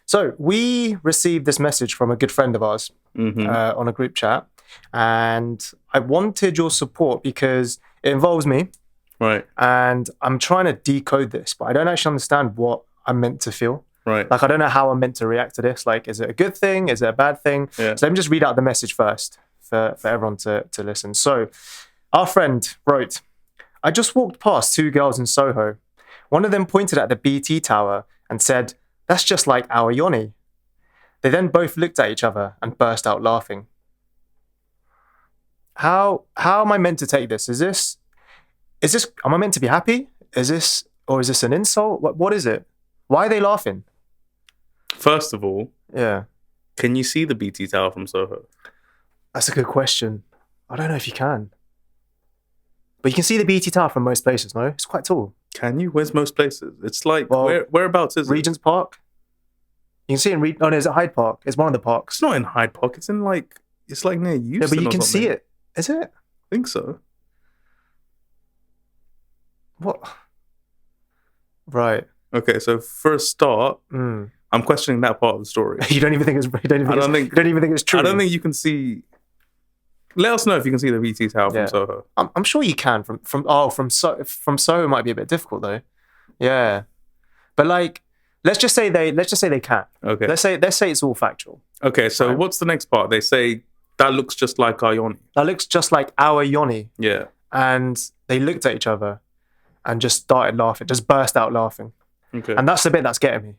So we received this message from a good friend of ours on a group chat, and I wanted your support because it involves me. Right. And I'm trying to decode this, but I don't actually understand what I'm meant to feel. Right. Like, I don't know how I'm meant to react to this. Like, is it a good thing? Is it a bad thing? Yeah. So let me just read out the message first for everyone to listen. So our friend wrote, I just walked past two girls in Soho. One of them pointed at the BT tower and said, that's just like our Yonny. They then both looked at each other and burst out laughing. How am I meant to take this? Is this, am I meant to be happy? Is this an insult? What is it? Why are they laughing? First of all, Yeah. can you see the BT Tower from Soho? That's a good question. I don't know if you can. But you can see the BT Tower from most places, no? It's quite tall. Can you? Where's most places? It's like, whereabouts is it? Regent's Park? You can see it in no, is it Hyde Park? It's one of the parks. It's not in Hyde Park. It's in like near Euston. No, but you or can something. see it. Is it? I think so. What? Right. Okay, so for a start, I'm questioning that part of the story. You don't even think it's true. I don't think you can see. Let us know if you can see the BT Tower from Soho. I'm sure you can from Soho. It might be a bit difficult though. Yeah, but like, let's just say they can. Okay. Let's say it's all factual. Okay, so Right. what's the next part? They say that looks just like our Yonny. That looks just like our Yonny. Yeah. And they looked at each other and just started laughing, just burst out laughing. Okay. And that's the bit that's getting me.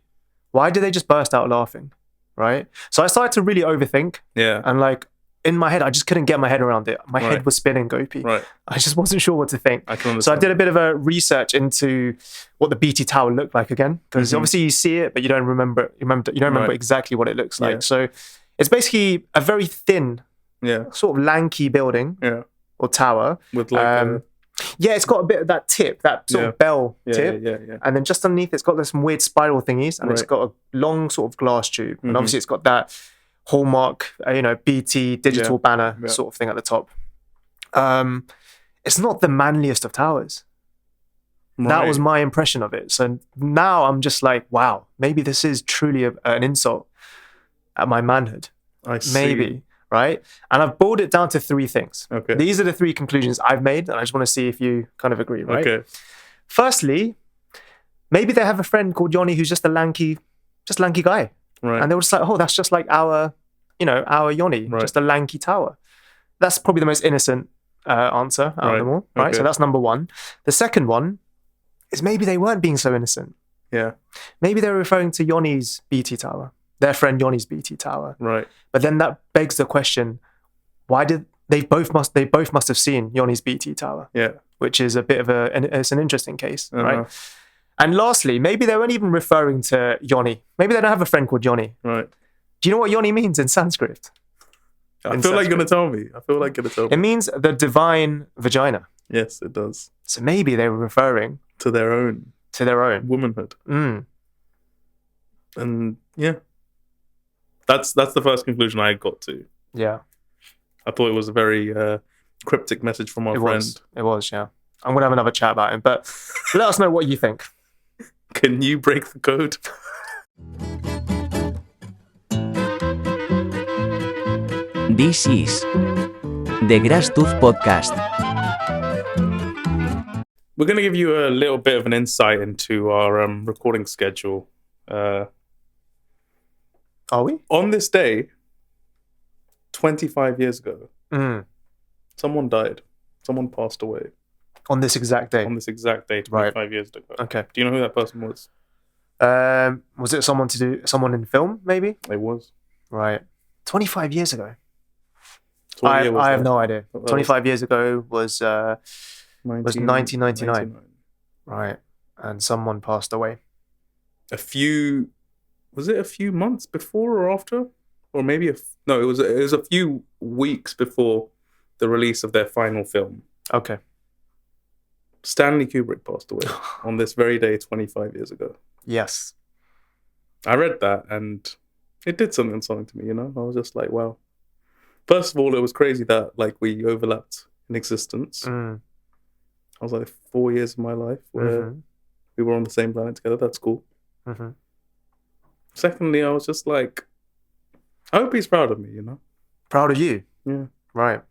Why did they just burst out laughing? Right? So I started to really overthink. Yeah. And like, in my head, I just couldn't get my head around it. My Right. head was spinning, Gopi. Right. I just wasn't sure what to think. I can understand. So I did a bit of a research into what the BT Tower looked like again, because obviously you see it, but you don't remember. You don't remember Right. exactly what it looks like. Yeah. So it's basically a very thin, Yeah. sort of lanky building Yeah. or tower. With like Yeah, it's got a bit of that tip, that sort of bell tip. Yeah. And then just underneath, it's got some weird spiral thingies, and it's Right. got a long sort of glass tube. And obviously, it's got that hallmark, BT digital banner sort of thing at the top. It's not the manliest of towers. Right. That was my impression of it. So now I'm just like, wow, maybe this is truly an insult at my manhood. I see. Maybe, right? And I've boiled it down to three things. Okay. These are the three conclusions I've made, and I just want to see if you kind of agree, right? Okay. Firstly, maybe they have a friend called Yonny who's just a lanky guy. Right. And they were just like, oh, that's just like our Yonny, Right. just a lanky tower. That's probably the most innocent answer out of them all, right? Okay. So that's number one. The second one is maybe they weren't being so innocent. Yeah. Maybe they were referring to Yonny's BT tower, their friend Yonny's BT tower. Right. But then that begs the question: why did they both must have seen Yonny's BT tower? Yeah. Which is it's an interesting case, Uh-huh. right? And lastly, maybe they weren't even referring to Yonny. Maybe they don't have a friend called Yonny. Right. Do you know what Yonny means in Sanskrit? I feel like you're gonna tell me. It means the divine vagina. Yes, it does. So maybe they were referring To their own womanhood. And yeah. That's the first conclusion I got to. Yeah. I thought it was a very cryptic message from our friend. It was, yeah. I'm going to have another chat about him, but let us know what you think. Can you break the code? This is the GrassTooth podcast. We're going to give you a little bit of an insight into our recording schedule. Are we? On this day, 25 years ago, someone died. Someone passed away. On this exact day? On this exact day, 25 years ago. Okay. Do you know who that person was? Was it someone in film, maybe? It was. Right. 25 years ago. So what year was I have that? no idea. That 25 years ago was 1999. 1999. Right. And someone passed away. Was it a few months before or after? Or maybe it was a few weeks before the release of their final film. Okay. Stanley Kubrick passed away on this very day 25 years ago. Yes. I read that and it did something to me, I was just like, wow. First of all, it was crazy that like we overlapped in existence. I was like 4 years of my life where we were on the same planet together. That's cool. secondly, I was just like, I hope he's proud of me, you know? Proud of you. Yeah. Right.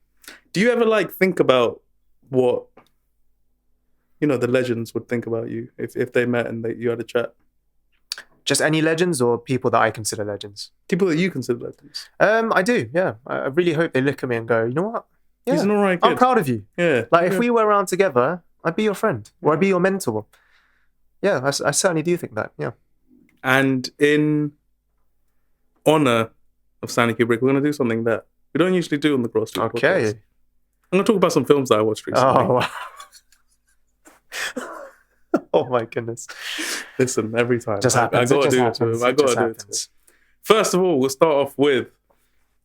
Do you ever like think about what, you know, the legends would think about you if they met and you had a chat? Just any legends or people that I consider legends? People that you consider legends. I do, yeah. I really hope they look at me and go, you know what? Yeah, He's an alright kid. I'm proud of you. Yeah. Like, if we were around together, I'd be your friend or I'd be your mentor. Yeah, I certainly do think that, yeah. And in honor of Stanley Kubrick, we're going to do something that we don't usually do on the GrassTooth podcast. Okay. I'm going to talk about some films that I watched recently. Oh, wow. Oh, my goodness. Listen, every time. Just happens. I got to do it to him. I got to do it to him. First of all, we'll start off with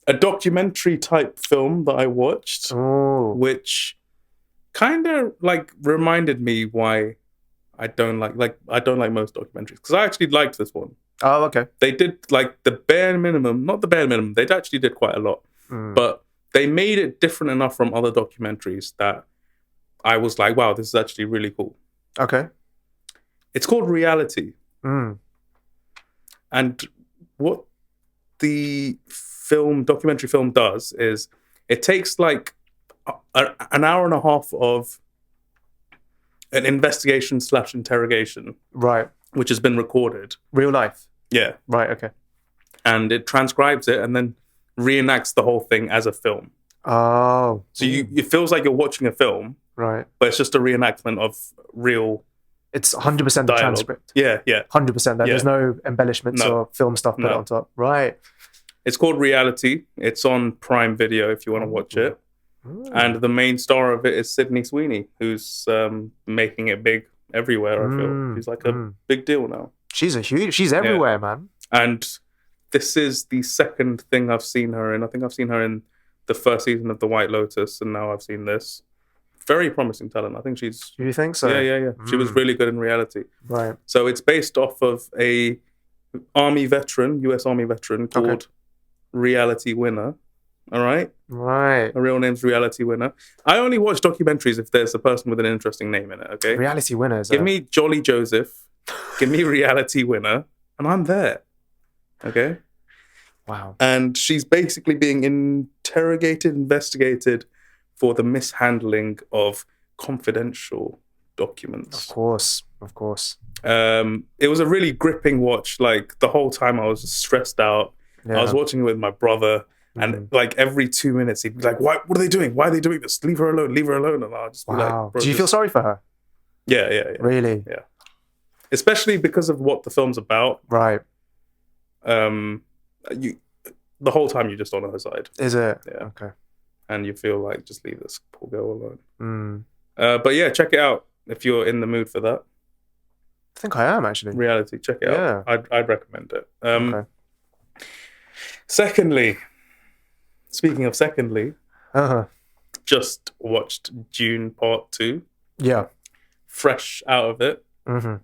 a documentary type film that I watched, which kind of like reminded me why I don't like most documentaries, because I actually liked this one. Oh, okay. They did like the bare minimum, not the bare minimum. They actually did quite a lot, but they made it different enough from other documentaries that I was like, wow, this is actually really cool. Okay. It's called Reality. And what the documentary film does is it takes like an hour and a half of an investigation/interrogation. Right. Which has been recorded. Real life. Yeah. Right, okay. And it transcribes it and then reenacts the whole thing as a film. Oh. So it feels like you're watching a film. Right. But it's just a reenactment of real. It's 100% the transcript. Yeah, yeah. 100%. There's no embellishments or film stuff put on top. Right. It's called Reality. It's on Prime Video if you want to watch it. And the main star of it is Sydney Sweeney, who's making it big everywhere, I feel. She's like a big deal now. She's everywhere, man. And this is the second thing I've seen her in. I think I've seen her in the first season of The White Lotus, and now I've seen this. Very promising talent. I think she's... Do you think so? Yeah. She was really good in Reality. Right. So it's based off of a Army veteran, US Army veteran, called Reality Winner. All right? Right. Her real name's Reality Winner. I only watch documentaries if there's a person with an interesting name in it, okay? Reality Winner. Give me Jolly Joseph, give me Reality Winner, and I'm there. Okay? Wow. And she's basically being investigated for the mishandling of confidential documents. Of course. It was a really gripping watch. Like, the whole time I was stressed out. Yeah. I was watching it with my brother. And like every 2 minutes, he'd be like, "What are they doing? Why are they doing this? Leave her alone. And I'll just be like, bro, do you feel sorry for her? Yeah. Really? Yeah. Especially because of what the film's about. Right. The whole time you're just on her side. Is it? Yeah. Okay. And you feel like, just leave this poor girl alone. But yeah, check it out if you're in the mood for that. I think I am, actually. Reality, check it out. I'd recommend it. Okay. Secondly, speaking of just watched Dune Part 2. Yeah. Fresh out of it. I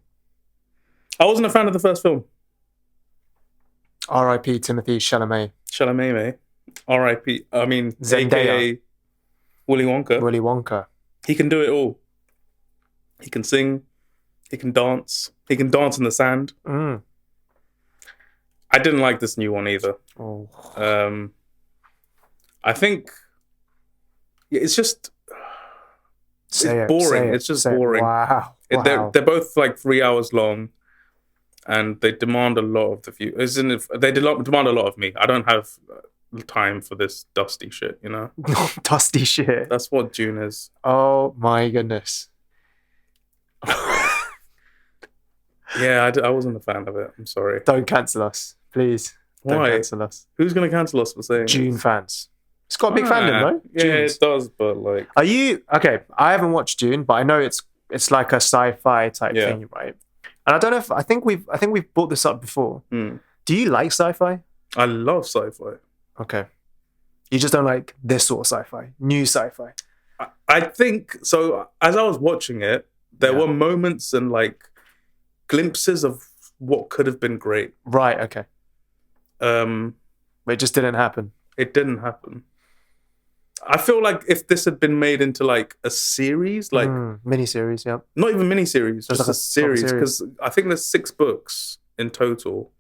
wasn't a fan of the first film. R.I.P. Timothy Chalamet. Chalamet. R.I.P. I mean, Zendaya. AKA Willy Wonka. He can do it all. He can sing. He can dance. He can dance in the sand. I didn't like this new one either. I think it's just boring. It's just boring. Wow. They're both like 3 hours long, and they demand a lot of the view. They demand a lot of me. I don't have time for this dusty shit, you know? Dusty shit. That's what Dune is. Oh my goodness. Yeah, I wasn't a fan of it. I'm sorry. Don't cancel us, please. Don't Why? cancel us. Who's going to cancel us for saying Dune this? fans. It's got a big fandom, no? Yeah, Dunes. it does, but like... Are you... Okay, I haven't watched Dune, but I know it's like a sci-fi type thing, right? And I don't know if... I think we've brought this up before. Do you like sci-fi? I love sci-fi. Okay. You just don't like this sort of sci-fi? New sci-fi? I think... So, as I was watching it, there were moments and like glimpses of what could have been great. Right, okay. But it just didn't happen. It didn't happen. I feel like if this had been made into like a series, like mini-series, yeah. Not even mini-series, just like a series, because I think there's 6 books in total,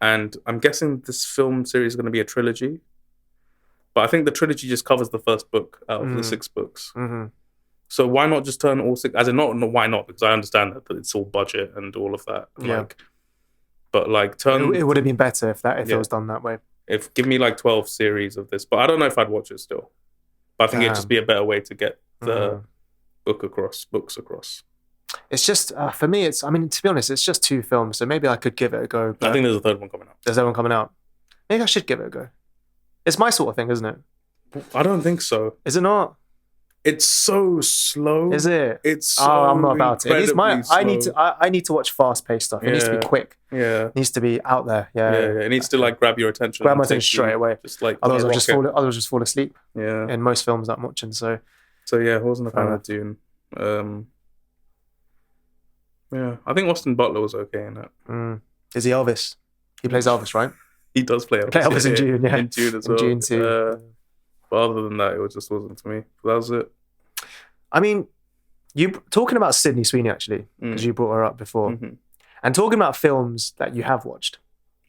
And I'm guessing this film series is going to be a trilogy. But I think the trilogy just covers the first book out of the 6 books. Mm-hmm. So why not just turn all 6? As in, not why not? Because I understand that it's all budget and all of that. Yeah. Like, but like turn. It would have been better if it was done that way. Give me like 12 series of this, but I don't know if I'd watch it still. But I think it'd just be a better way to get the books across. It's just for me. To be honest, it's just 2 films, so maybe I could give it a go. I think there's a third one coming out. There's that one coming out. Maybe I should give it a go. It's my sort of thing, isn't it? I don't think so. Is it not? It's so slow. Is it? It's so I'm not about it. It's slow. I need to watch fast-paced stuff. It needs to be quick. Yeah. It needs to be out there. Yeah. It needs to like grab your attention. Grab my attention straight away. Just like otherwise I'll just fall asleep. Yeah. In most films that I'm watching. So yeah, I wasn't a fan of Dune. Yeah, I think Austin Butler was okay in that. Is he Elvis? He plays Elvis, right? He does play Elvis. In Dune, yeah. In Dune as well. In Dune too. But other than that, it just wasn't for me. But that was it. I mean, you talking about Sydney Sweeney actually, because you brought her up before, and talking about films that you have watched.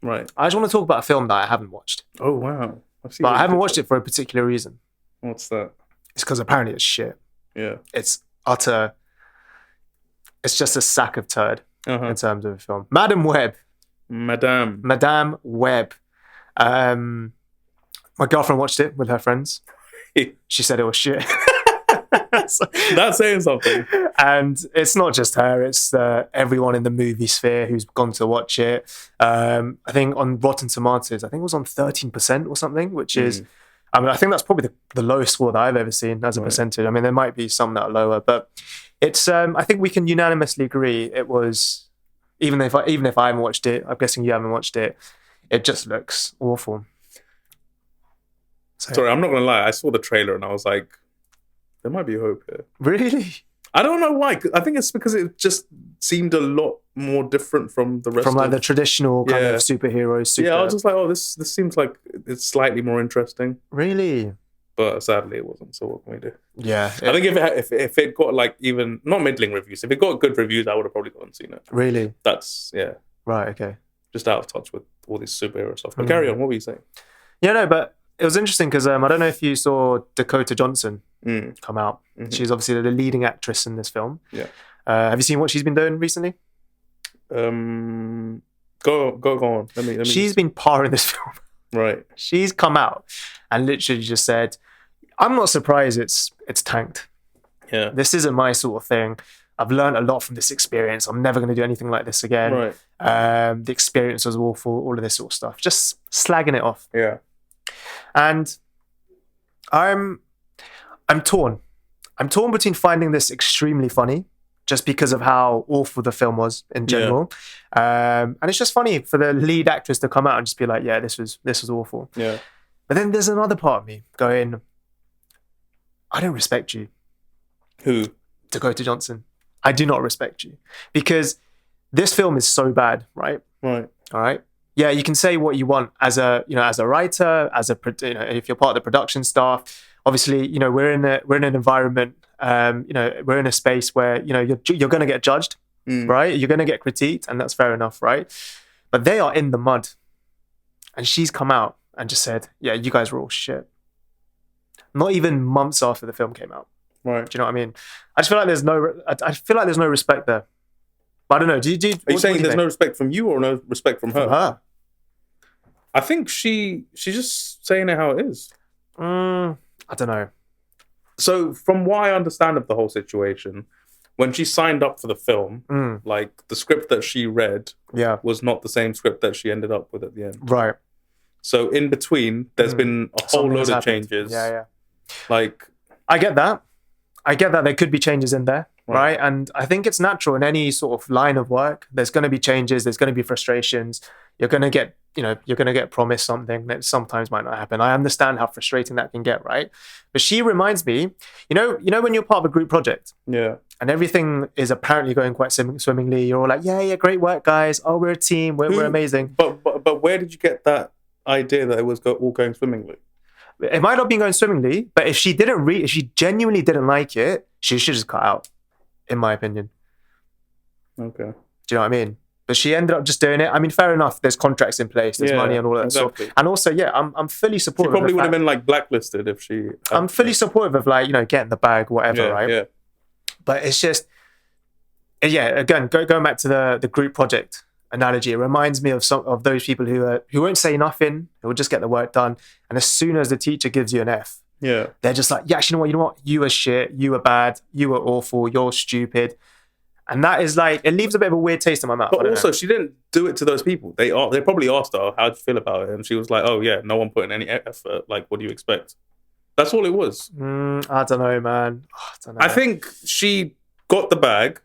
Right. I just want to talk about a film that I haven't watched. Oh wow! But I haven't watched it for a particular reason. What's that? It's because apparently it's shit. Yeah. It's utter. It's just a sack of turd in terms of a film. Madam Web. My girlfriend watched it with her friends. She said it was shit. That's saying something. And it's not just her, it's everyone in the movie sphere who's gone to watch it. I think on Rotten Tomatoes, I think it was on 13% or something, which is, I think that's probably the lowest score that I've ever seen as a percentage. I mean, there might be some that are lower, but it's, I think we can unanimously agree it was, even if I haven't watched it, I'm guessing you haven't watched it, it just looks awful. So, sorry, I'm not going to lie. I saw the trailer and I was like, there might be hope here. Really? I don't know why. I think it's because it just seemed a lot more different from the rest from like the traditional kind of superheroes. Yeah, I was just like, oh, this seems like it's slightly more interesting. Really? But sadly, it wasn't. So what can we do? Yeah, I think if it got like even not middling reviews, if it got good reviews, I would have probably gone and seen it. Really? That's right. Okay. Just out of touch with all this superhero stuff. But carry on. What were you saying? Yeah, no, but it was interesting because I don't know if you saw Dakota Johnson come out. She's obviously the leading actress in this film. Yeah. Have you seen what she's been doing recently? Go on. Let me. She's been parring this film. Right. She's come out and literally just said, "I'm not surprised it's tanked. Yeah. This isn't my sort of thing. I've learned a lot from this experience. I'm never going to do anything like this again. Right. The experience was awful. All of this sort of stuff. Just slagging it off. Yeah. And I'm torn. I'm torn between finding this extremely funny, just because of how awful the film was in general. And it's just funny for the lead actress to come out and just be like, yeah, this was awful. Yeah. But then there's another part of me going, I don't respect you. Who? Dakota Johnson. I do not respect you. Because this film is so bad, right? Right. All right. Yeah, you can say what you want as a writer, if you're part of the production staff. Obviously, we're in an environment, we're in a space where, you're going to get judged, right? You're going to get critiqued, and that's fair enough, right? But they are in the mud. And she's come out and just said, yeah, you guys were all shit. Not even months after the film came out. Right. Do you know what I mean? I just feel like there's no respect there. But I don't know. Are you saying there's no respect from you or no respect from her? From her. I think she's just saying it how it is. I don't know. So from what I understand of the whole situation, when she signed up for the film, like the script that she read was not the same script that she ended up with at the end. Right. So in between, there's been a whole load of changes. Yeah. Like, I get that. There could be changes in there, right? And I think it's natural in any sort of line of work. There's going to be changes. There's going to be frustrations. You're going to get promised something that sometimes might not happen. I understand how frustrating that can get, right? But she reminds me, when you're part of a group project, and everything is apparently going quite swimmingly. You're all like, yeah, great work, guys. Oh, we're a team. We're amazing. But where did you get that idea that it was all going swimmingly? It might not have been going swimmingly, but if she genuinely didn't like it, she should just cut out, in my opinion. Okay. Do you know what I mean? But she ended up just doing it. I mean, fair enough. There's contracts in place. There's money and all that exactly. sort. And also, I'm fully She supportive. probably of would have been like blacklisted if she. I'm fully supportive of like, getting the bag, whatever, right? Yeah. But it's just, again, going back to the group project analogy, it reminds me of some of those people who won't say nothing, who will just get the work done. And as soon as the teacher gives you an F, they're just like, yeah, actually, you know what? You were shit. You were bad. You were awful. You're stupid. And that is like, it leaves a bit of a weird taste in my mouth. But also, she didn't do it to those people. They probably asked her, how do you feel about it? And she was like, oh yeah, no one put in any effort. Like, what do you expect? That's all it was. I don't know, man. I think she got the bag.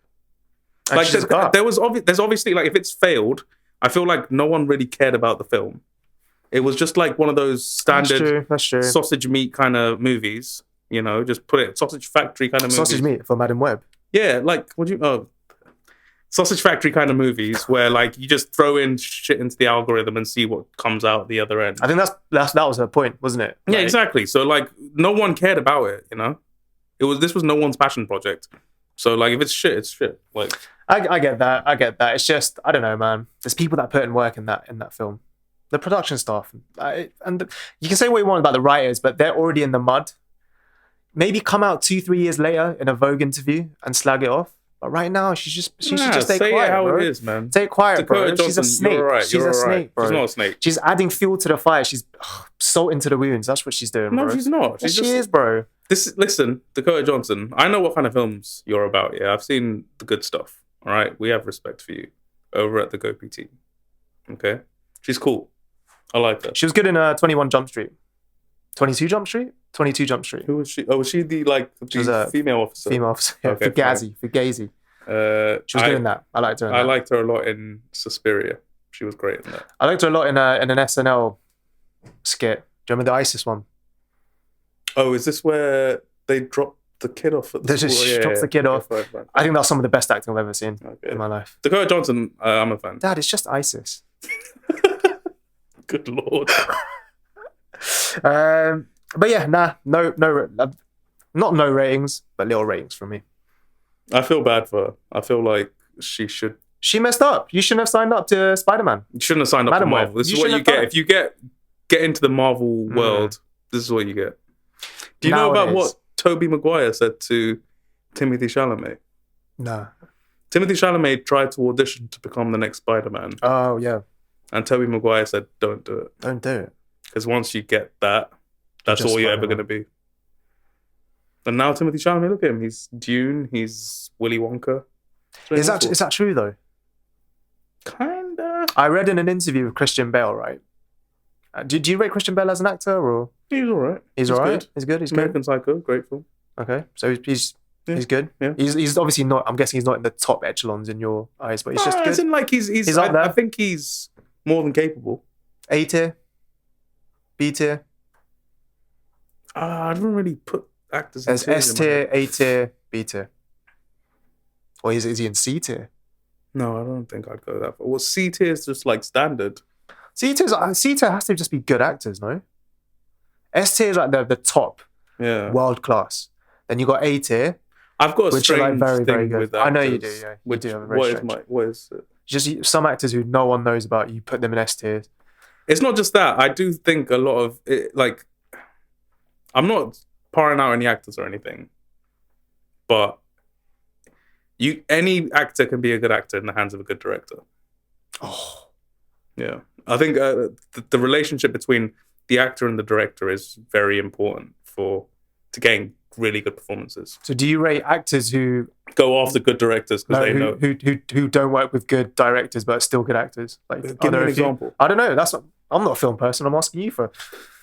And like, there's obviously, like, if it's failed, I feel like no one really cared about the film. It was just like one of those standard That's true. sausage meat kind of movies. Just put it sausage factory kind of movies. Sausage meat for Madam Web. Yeah, like sausage factory kind of movies where like you just throw in shit into the algorithm and see what comes out the other end. I think that was her point, wasn't it? Yeah, exactly. So like no one cared about it. This was no one's passion project. So like if it's shit, it's shit. Like I get that. It's just, I don't know, man. There's people that put in work in that film. The production staff, and you can say what you want about the writers, but they're already in the mud. Maybe come out 2-3 years later in a Vogue interview and slag it off. But right now, she should just stay quiet, it how bro. it is, man. Stay quiet, Dakota bro. She's a snake. You're right. She's a snake, bro. She's not a snake. She's adding fuel to the fire. She's salt into the wounds. That's what she's doing, bro. No, she's not. She is, bro. Listen, Dakota Johnson, I know what kind of films you're about, yeah? I've seen the good stuff, all right? We have respect for you over at the Gopi team, okay? She's cool. I like her. She was good in 21 Jump Street. 22 Jump Street? 22 Jump Street. Who was she? Oh, was she the female officer? Female officer. Yeah, Okay, Fugazi. She was good in that. I liked her in that. I liked her a lot in Suspiria. She was great in that. I liked her a lot in an SNL skit. Do you remember the ISIS one? Oh, is this where they dropped the kid off at the school? She drops the kid off. Fine. I think that's some of the best acting I've ever seen in my life. Dakota Johnson, I'm a fan. Dad, it's just ISIS. Good Lord. But yeah, not no ratings, but little ratings from me. I feel bad for her. I feel like she messed up. You shouldn't have signed up to Spider-Man. You shouldn't have signed up to Marvel. This is what you get. If you get into the Marvel world, this is what you get. Do you know about what Tobey Maguire said to Timothée Chalamet? No. Timothée Chalamet tried to audition to become the next Spider-Man. Oh, yeah. And Tobey Maguire said, don't do it. Don't do it. Because once you get that, that's all you're ever going to be. And now Timothée Chalamet, look at him. He's Dune. He's Willy Wonka. Is that true, though? Kinda. I read in an interview with Christian Bale, right? Do you rate Christian Bale as an actor, or he's all right? He's all right. Good. He's good. He's American good. Psycho, great film. Okay, so he's good. Yeah. He's obviously not. I'm guessing he's not in the top echelons in your eyes, but he's just good. As in, like he's up there. I think he's more than capable. A tier, B tier. I don't really put actors. There's S tier, A tier, B tier. Or is he in C tier? No, I don't think I'd go that far. Well, C tier is just like standard. C tier has to just be good actors, no? S tier is like the top, world class. Then you got A tier. I've got a which are like very, very good. With actors, I know you do. Yeah, you do have a very strange. What is it? Just some actors who no one knows about. You put them in S tier. It's not just that. I do think a lot of it, like, I'm not parring out any actors or anything, but any actor can be a good actor in the hands of a good director. Oh, yeah. I think the relationship between the actor and the director is very important to gain really good performances. So do you rate actors who go after good directors because they know who don't work with good directors but are still good actors? Like, give me an example. I don't know. I'm not a film person. I'm asking you for.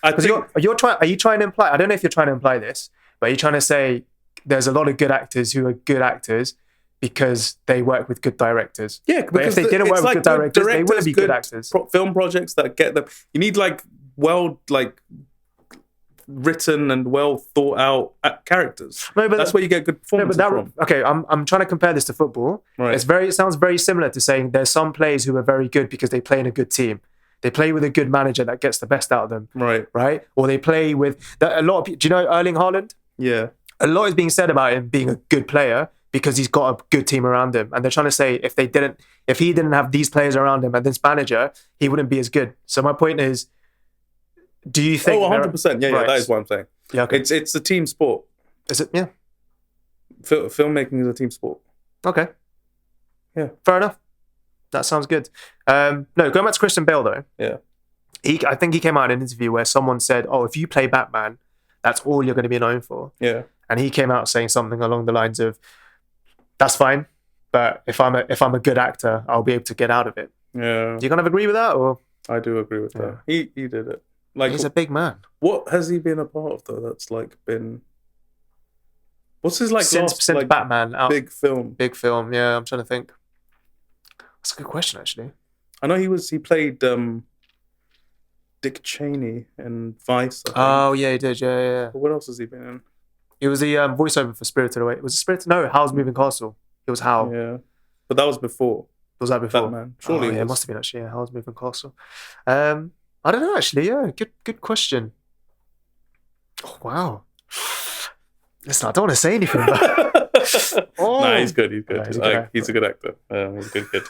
Are you trying to imply? I don't know if you're trying to imply this, but are you trying to say there's a lot of good actors who are good actors because they work with good directors? Yeah, because if they didn't work with good directors, they wouldn't be good actors. Film projects that get them. You need written and well thought out characters. No, but that's where you get good performances from. Okay, I'm trying to compare this to football. Right. It sounds very similar to saying there's some players who are very good because they play in a good team. They play with a good manager that gets the best out of them. Right? Or they play with a lot of people. Do you know Erling Haaland? Yeah. A lot is being said about him being a good player because he's got a good team around him. And they're trying to say if he didn't have these players around him and this manager, he wouldn't be as good. So my point is, do you think? 100%. Yeah, Right. that is what I'm saying. Yeah, okay. It's a team sport. Is it? Yeah. Filmmaking is a team sport. Okay. Yeah. Fair enough. That sounds good. No, going back to Christian Bale though. Yeah. I think he came out in an interview where someone said, "Oh, if you play Batman, that's all you're going to be known for." Yeah. And he came out saying something along the lines of, "That's fine, but if I'm a good actor, I'll be able to get out of it." Yeah. Do you kind of agree with that, or? I do agree with that. He did it. Like, He's a big man. what has he been a part of though? That's like been. What's his like Since last like Batman out, big film? big film. Yeah, I'm trying to think. That's a good question, actually. I know he played Dick Cheney in Vice. I think. Oh yeah, he did. Yeah. But what else has he been in? It was the voiceover for Spirited Away. Was it Spirited? No, Howl's Moving Castle. It was Howl. Yeah, but that was before. Was that before? Batman. Surely it must have been actually. Yeah, Howl's Moving Castle. I don't know actually. Yeah, good question. Oh wow. Listen, I don't want to say anything. But... Nah, he's good. He's good. Yeah, he's a good actor. He's a good kid.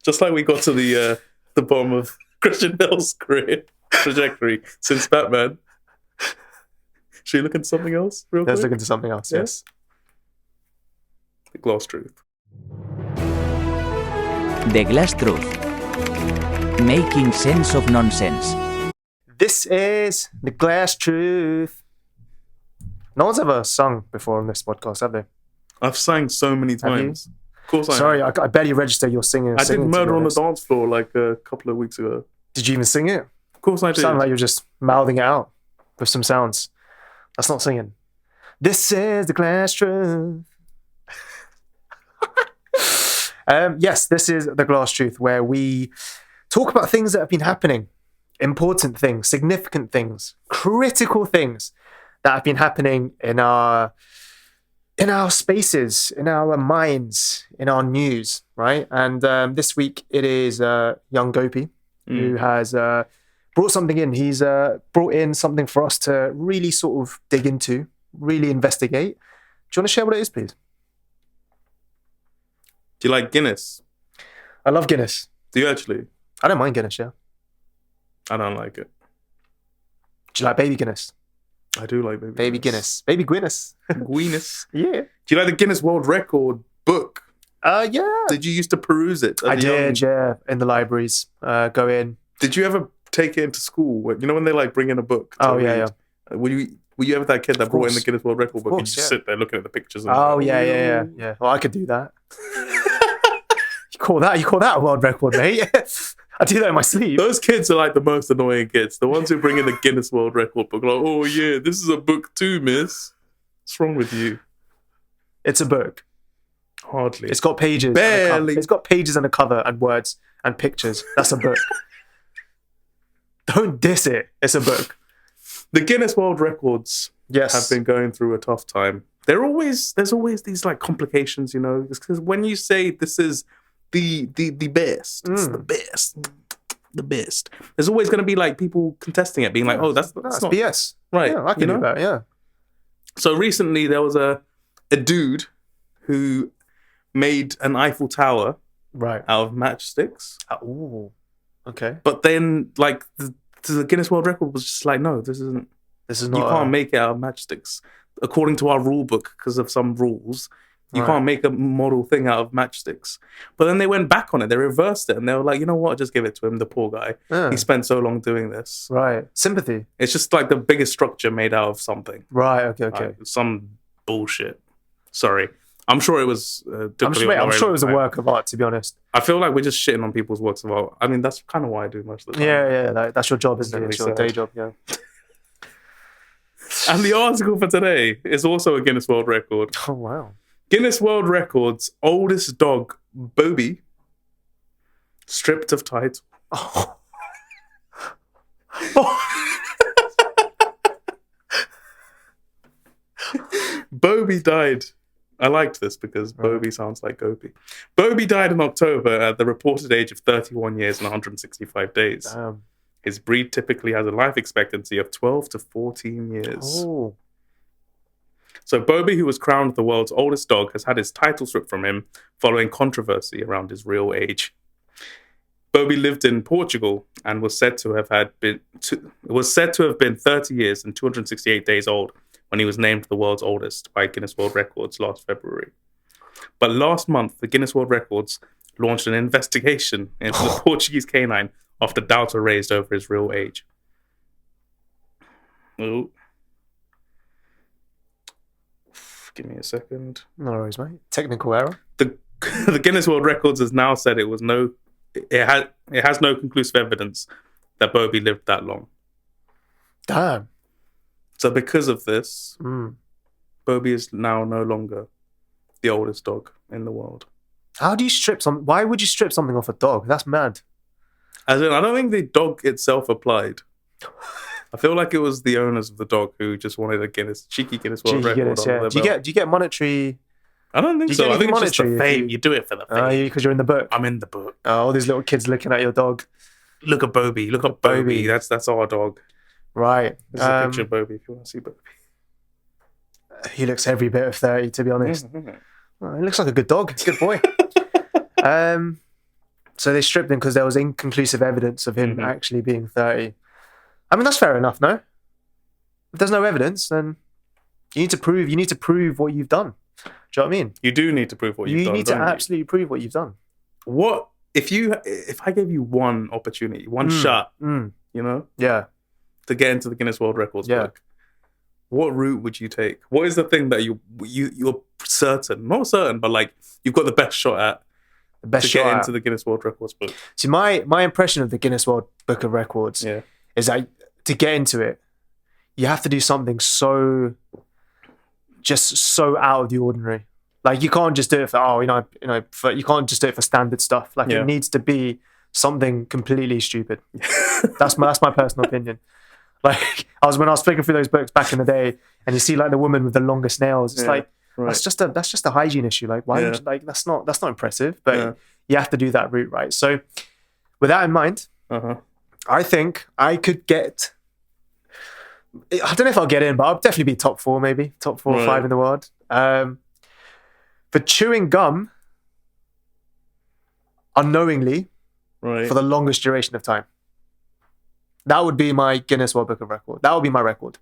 Just like we got to the bottom of Christian Bale's career trajectory since Batman. Should we look into something else real quick? Let's look into something else. Yeah. Yes. The GlassTruth. The GlassTruth. Making sense of nonsense. This is the GlassTruth. No one's ever sung before on this podcast, have they? I've sang so many times. Of course I have. Sorry, I barely register your singing. I did Murder on the Dance Floor like a couple of weeks ago. Did you even sing it? Of course I did. Sound like you're just mouthing it out with some sounds. That's not singing. This is the GlassTruth. Yes, this is the GlassTruth, where we talk about things that have been happening, important things, significant things, critical things that have been happening in our spaces, in our minds, in our news, right? And this week it is young Gopi who has brought something in. He's brought in something for us to really sort of dig into, really investigate. Do you want to share what it is, please? Do you like Guinness? I love Guinness. Do you actually? I don't mind Guinness, yeah. I don't like it. Do you like baby Guinness? I do like Baby Guinness. Baby Guinness. Guinness. Yeah. Do you like the Guinness World Record book? Yeah. Did you used to peruse it? I did, yeah. In the libraries. Go in. Did you ever take it into school? You know when they like bring in a book? Oh, yeah. Were you ever that kid that brought in the Guinness World Record book and you just sit there looking at the pictures? And Yeah. Well, I could do that. You call that a world record, mate? I do that in my sleep. Those kids are like the most annoying kids. The ones who bring in the Guinness World Record book. Like, oh yeah, this is a book too, miss. What's wrong with you? It's a book. Hardly. It's got pages. Barely. It's got pages and a cover and words and pictures. That's a book. Don't diss it. It's a book. The Guinness World Records have been going through a tough time. There's always these like complications, you know, because when you say this is the best, it's the best. There's always going to be like people contesting it, being like, "Oh, that's not BS." Right? Yeah, I can do that. Yeah. So recently there was a dude who made an Eiffel Tower right out of matchsticks. Oh, okay. But then like the Guinness World Record was just like, no, this is not. You can't make it out of matchsticks according to our rule book because of some rules. You can't make a model thing out of matchsticks. But then they went back on it. They reversed it. And they were like, you know what? Just give it to him, the poor guy. Yeah. He spent so long doing this. Right. Sympathy. It's just like the biggest structure made out of something. Right. Okay. Like, some bullshit. Sorry. I'm sure it was... I'm sure it was a work of art, to be honest. I feel like we're just shitting on people's works of art. I mean, that's kind of what I do most of the time. Yeah. That's your job, isn't it? It's your day job, yeah. And the article for today is also a Guinness World Record. Oh, wow. Guinness World Records oldest dog, Bobi, stripped of title. Oh. Bobi died. I liked this because Bobi sounds like Gopi. Bobi died in October at the reported age of 31 years and 165 days. Damn. His breed typically has a life expectancy of 12 to 14 years. Oh. So Bobi, who was crowned the world's oldest dog, has had his title stripped from him following controversy around his real age. Bobi lived in Portugal and was said to have been 30 years and 268 days old when he was named the world's oldest by Guinness World Records last February. But last month, the Guinness World Records launched an investigation into the Portuguese canine after doubts were raised over his real age. Oh. Give me a second. No worries, mate. Technical error. The Guinness World Records has now said it has no conclusive evidence that Bobi lived that long. Damn. So because of this, Bobi is now no longer the oldest dog in the world. How do you strip some? Why would you strip something off a dog? That's mad. As in, I don't think the dog itself applied. I feel like it was the owners of the dog who just wanted a cheeky Guinness World Record. Guinness, yeah. Do you get monetary? I don't think so. I think it's just the fame. You do it for the fame. Because you're in the book. I'm in the book. All these little kids looking at your dog. Look at Bobi. Look at Bobi. That's our dog. Right. This is a picture of Bobi if you want to see Bobi. He looks every bit of 30, to be honest. Oh, he looks like a good dog. Good boy. So they stripped him because there was inconclusive evidence of him actually being 30. I mean, that's fair enough, no? If there's no evidence, then you need to prove what you've done. Do you know what I mean? You do need to prove what you've done. You need to absolutely prove what you've done. What if I gave you one opportunity, one shot, you know? Yeah. To get into the Guinness World Records book, what route would you take? What is the thing that you're certain, not certain, but like you've got the best shot at to get into the Guinness World Records book? See, my impression of the Guinness World Book of Records is that to get into it, you have to do something so out of the ordinary. Like you can't just do it for you can't just do it for standard stuff. Like it needs to be something completely stupid. That's my personal opinion. Like when I was flicking through those books back in the day, and you see like the woman with the longest nails. It's like that's just a hygiene issue. Like why? Would you, like that's not impressive. But you have to do that route, right? So with that in mind, I think I could get. I don't know if I'll get in, but I'll definitely be top 4, maybe top 4 or 5 in the world. For chewing gum unknowingly for the longest duration of time. That would be my Guinness World Book of Record. That would be my record.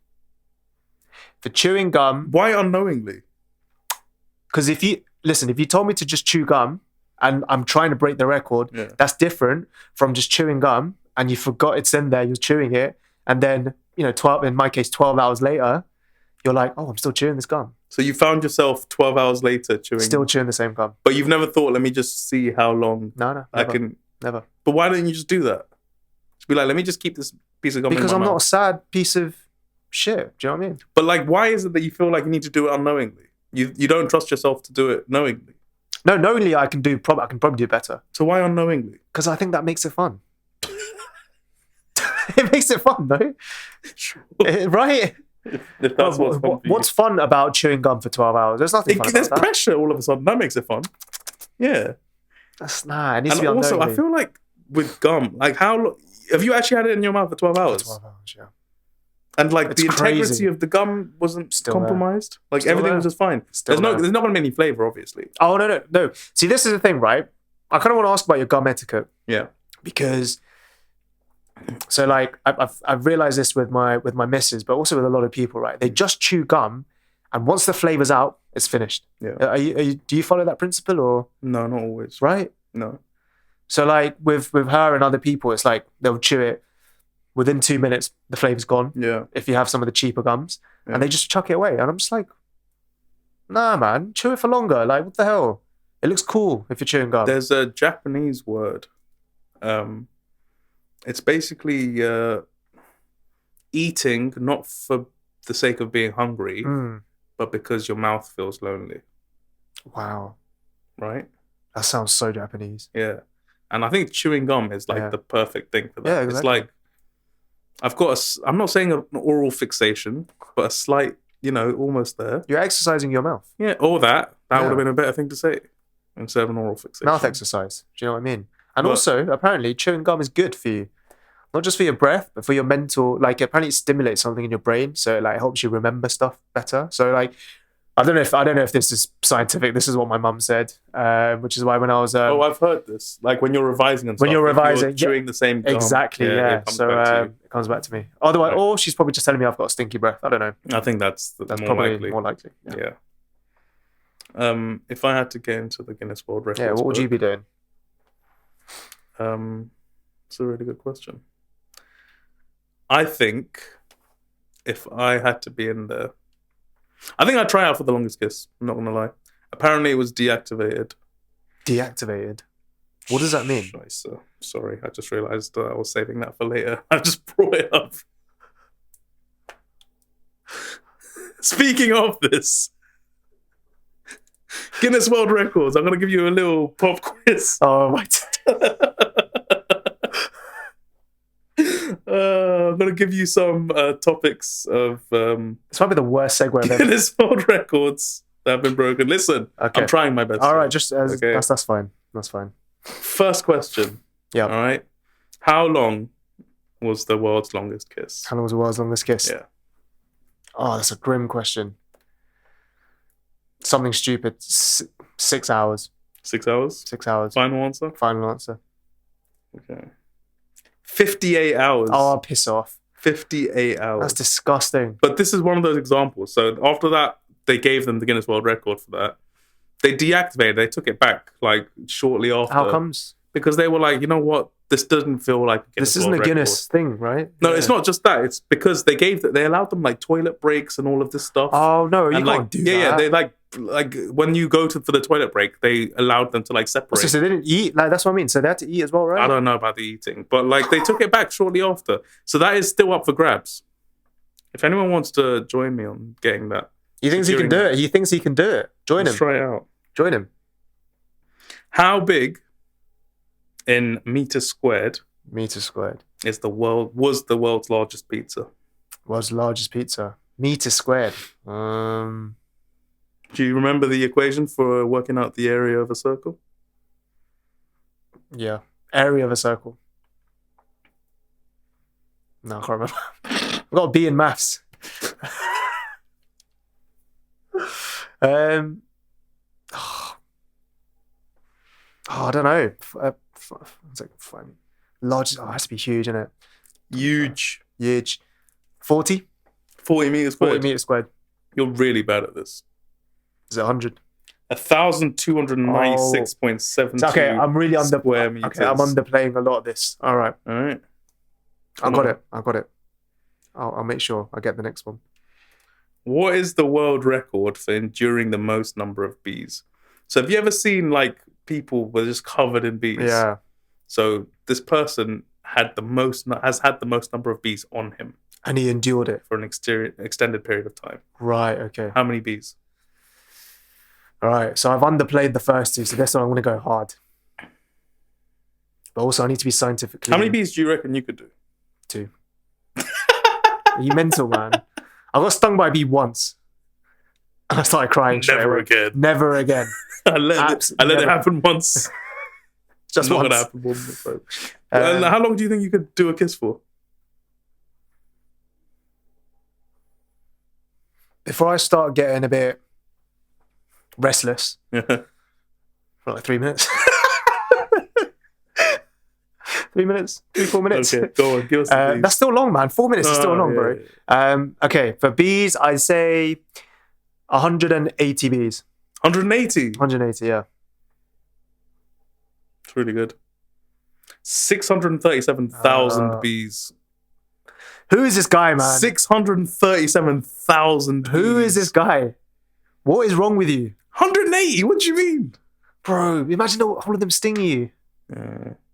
For chewing gum. Why unknowingly? Because if you told me to just chew gum and I'm trying to break the record, that's different from just chewing gum and you forgot it's in there, you're chewing it, and then, 12 hours later, you're like, oh, I'm still chewing this gum. So you found yourself 12 hours later still chewing the same gum. But you've never thought, let me just see how long Never. But why don't you just do that? Just be like, let me just keep this piece of gum because in my I'm mouth. not a sad piece of shit. Do you know what I mean? But like, why is it that you feel like you need to do it unknowingly? You don't trust yourself to do it knowingly. No, knowingly I can probably do better. So why unknowingly? Because I think that makes it fun. It makes it fun, though. Sure. Right? If that's what's fun for you. What's fun about chewing gum for 12 hours? There's nothing fun There's about that. pressure all of a sudden. That makes it fun. Yeah. It needs to be And also, unknowingly. I feel like with gum, like how long... Have you actually had it in your mouth for 12 hours? 12 hours, yeah. And like It's the integrity crazy. of the gum wasn't Still compromised? Like Still everything there. was just fine. Still There's there. not going to be any flavour, obviously. Oh, no. See, this is the thing, right? I kind of want to ask about your gum etiquette. Yeah. Because... So like I've realized this with my missus, but also with a lot of people, right? They just chew gum, and once the flavor's out, it's finished. Yeah. Do you follow that principle or No, not always. right? No. So like with her and other people, it's like they'll chew it within 2 minutes, the flavor's gone. Yeah. If you have some of the cheaper gums, and they just chuck it away, and I'm just like, nah, man, chew it for longer. Like what the hell? It looks cool if you're chewing gum. There's a Japanese word. It's basically eating not for the sake of being hungry, but because your mouth feels lonely. Wow, Right? that sounds so Japanese. Yeah. And I think chewing gum is like the perfect thing for that. Yeah, exactly. It's like, I'm not saying an oral fixation, but a slight, almost there. You're exercising your mouth. Yeah, or that would have been a better thing to say instead of an oral fixation. Mouth exercise. Do you know what I mean? And But- also, apparently, chewing gum is good for you. Not just for your breath, but for your mental. Like, apparently, it stimulates something in your brain, so it like helps you remember stuff better. So, like, I don't know if this is scientific. This is what my mum said, which is why when I was I've heard this. Like when you're revising and stuff. when you're revising, if you're chewing the same gum, exactly, yeah. it comes So back to you. it comes back to me. Otherwise, Right. or she's probably just telling me I've got a stinky breath. I don't know. I think that's more probably likely. more likely. Yeah. If I had to get into the Guinness World Records, Yeah. What would you be doing? It's a really good question. I think if I had to be in there, I think I'd try out for the longest kiss. I'm not gonna lie. Apparently, it was deactivated. Deactivated. What does that mean? Scheiße. Sorry, I just realised I was saving that for later. I just brought it up. Speaking of this, Guinness World Records. I'm gonna give you a little pop quiz. Oh, right. I'm gonna give you some topics of This might be the worst segue I've ever. Guinness World Records that have been broken. Listen, Okay. I'm trying my best. All right, just Okay. that's fine. That's fine. First question. Yeah. All right. How long was the world's longest kiss? How long was the world's longest kiss? Yeah. Oh, that's a grim question. Something stupid. 6 hours. 6 hours. 6 hours. Final answer. Final answer. Okay. 58 hours. Oh, piss off. 58 hours. That's disgusting. But this is one of those examples. So after that, they gave them the Guinness World Record for that. They deactivated. They took it back like shortly after. How comes? Because they were like, you know what? This doesn't feel like a Guinness This isn't World a Guinness Record. thing, right? No, Yeah. it's not just that. It's because they allowed them like toilet breaks and all of this stuff. Oh no, you and can't like, do yeah, that. they like when you go for the toilet break, they allowed them to like separate. So they didn't eat. Like that's what I mean. So they had to eat as well, right? I don't know about the eating, but like they took it back shortly after. So that is still up for grabs. If anyone wants to join me on getting that, He thinks he can do it. He thinks he can do it. Join let's him. try it out. Join him. How big in meters squared Meter squared. was the world's largest pizza? World's largest pizza. Meter squared. Do you remember the equation for working out the area of a circle? Yeah. Area of a circle. No, I can't remember. I've got a B in maths. I don't know. It's like large. Oh, it has to be huge, isn't it? Huge. Huge. 40? 40 meters squared. 40 meters squared. You're really bad at this. Is it 100? 1,296.72 Okay, I'm really square meters. Okay, I'm underplaying a lot of this. All right. All right. I got it. I'll make sure I get the next one. What is the world record for enduring the most number of bees? So have you ever seen like people were just covered in bees? Yeah. So this person has had the most number of bees on him And he endured it. for an extended period of time. Right, okay. How many bees? All right, so I've underplayed the first two, so this one I'm going to go hard. But also I need to be scientifically... How many bees do you reckon you could do? 2. Are you mental, man? I got stung by a bee once. And I started crying straight Never away. again. Never again. I let it never. happen once. Just Not once. gonna happen one more time. And how long do you think you could do a kiss for? Before I start getting a bit restless, Yeah. for like 3 minutes. 3 minutes? 3-4 minutes? Okay, go on. Give us the bees. That's still long, man. 4 minutes is still Oh, long, yeah, bro. yeah. Okay, for bees, I'd say 180 bees. 180. 180, yeah. It's really good. 637,000 bees. Who is this guy, man? 637,000 Who is this guy? What is wrong with you? 180? What do you mean? Bro, imagine all of them sting you.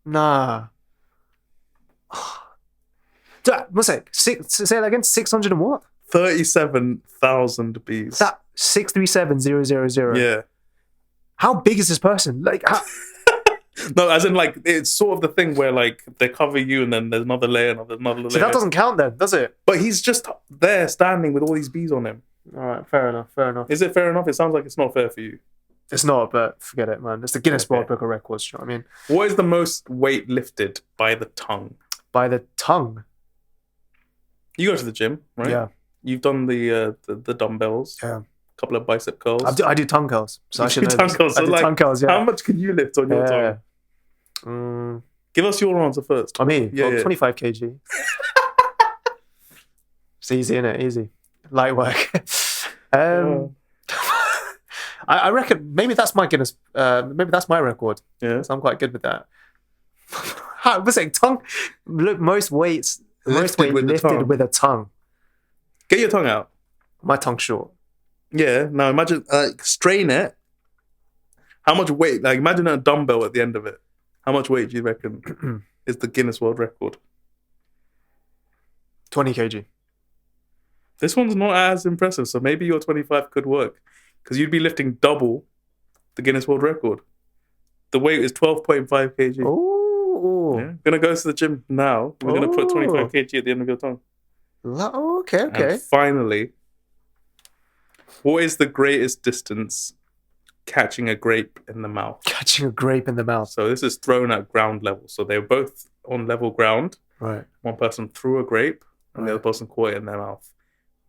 Nah. What's that? Say that again? 600 and what? 37,000 bees. Is that 637000? Yeah. How big is this person? Like, how... No, as in like it's sort of the thing where like they cover you and then there's another layer and there's another layer. So that doesn't count then, does it? But he's just there standing with all these bees on him. All right, fair enough, fair enough. Is it fair enough? It sounds like it's not fair for you. It's not, but forget it, man. It's the Guinness Okay. World Book of Records, you know what I mean? What is the most weight lifted by the tongue? By the tongue. You go to the gym, right? Yeah. You've done the dumbbells. Yeah. couple of bicep curls. I do tongue curls, so I should know tongue this. curls. I So do like, tongue curls, yeah. how much can you lift on your Yeah. tongue? Give us your answer first. I mean, Yeah, yeah. 25 kg. It's easy, isn't it? Easy. Light work. I reckon maybe that's my Guinness. Maybe that's my record. Yeah. So I'm quite good with that. How was it? Tongue. Look, most weight Lifted with the lifted tongue. with a tongue. Get your tongue out. My tongue's short. Yeah. Now imagine, strain it. How much weight? Like imagine a dumbbell at the end of it. How much weight do you reckon is the Guinness World Record? 20 kg. This one's not as impressive, so maybe your 25 could work because you'd be lifting double the Guinness World Record. The weight is 12.5 kg. Oh. Yeah. Gonna go to the gym now. We're gonna put 25 kg at the end of your tongue. Okay. And finally, what is the greatest distance catching a grape in the mouth? Catching a grape in the mouth. So this is thrown at ground level. So they were both on level ground. Right. One person threw a grape and the other person caught it in their mouth.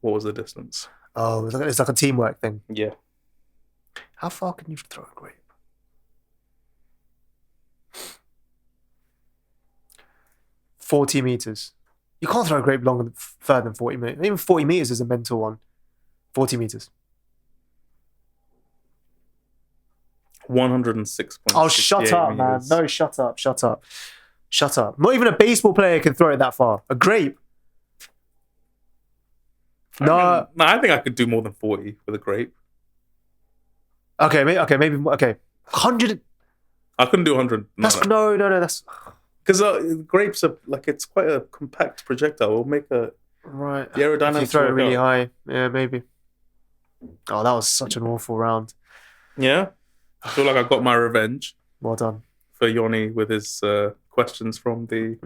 What was the distance? Oh, it's like a teamwork thing. Yeah. How far can you throw a grape? 40 meters. You can't throw a grape further than 40 meters. Even 40 meters is a mental one. 40 meters. 106.68 Oh, shut up, man. meters. No, shut up. Shut up. Not even a baseball player can throw it that far. A grape. No. I think I could do more than 40 with a grape. Okay, maybe. 100. I couldn't do 100. That's that's because grapes are like, it's quite a compact projectile. It'll make right. the aerodynamics. If you throw it work really out. high, yeah, maybe. Oh, that was such an awful round. Yeah, I feel like I got my revenge Well done. for Yonny with his questions from the.